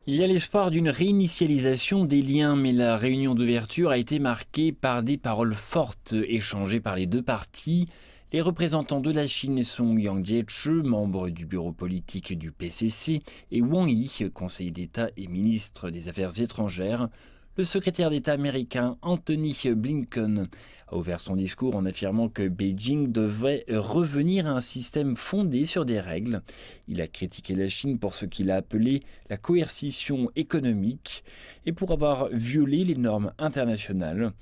Il y a l'espoir d'une réinitialisation des liens, mais la réunion d'ouverture a été marquée par des paroles fortes échangées par les deux parties. Les représentants de la Chine sont Yang Jiechi, membre du bureau politique du PCC, et Wang Yi, conseiller d'État et ministre des Affaires étrangères. Le secrétaire d'État américain Anthony Blinken a ouvert son discours en affirmant que Beijing devrait revenir à un système fondé sur des règles. Il a critiqué la Chine pour ce qu'il a appelé la coercition économique et pour avoir violé les normes internationales.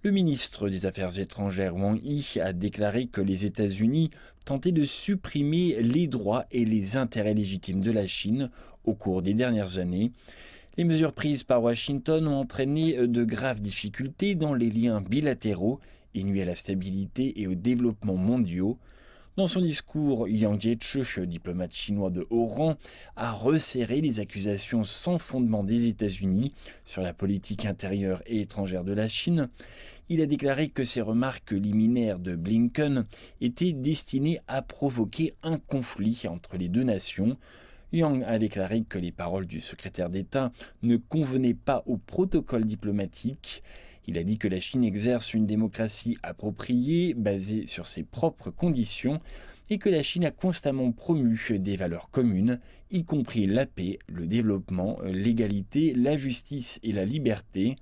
Le ministre des Affaires étrangères Wang Yi a déclaré que les États-Unis tentaient de supprimer les droits et les intérêts légitimes de la Chine au cours des dernières années. Les mesures prises par Washington ont entraîné de graves difficultés dans les liens bilatéraux et nuit à la stabilité et au développement mondiaux. Dans son discours, Yang Jiechi, diplomate chinois de haut rang, a resserré les accusations sans fondement des États-Unis sur la politique intérieure et étrangère de la Chine. Il a déclaré que ces remarques liminaires de Blinken étaient destinées à provoquer un conflit entre les deux nations. Yang a déclaré que les paroles du secrétaire d'État ne convenaient pas au protocole diplomatique. Il a dit que la Chine exerce une démocratie appropriée, basée sur ses propres conditions, et que la Chine a constamment promu des valeurs communes, y compris la paix, le développement, l'égalité, la justice et la liberté,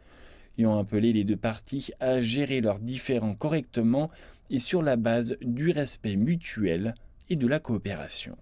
ayant appelé les deux parties à gérer leurs différends correctement et sur la base du respect mutuel et de la coopération.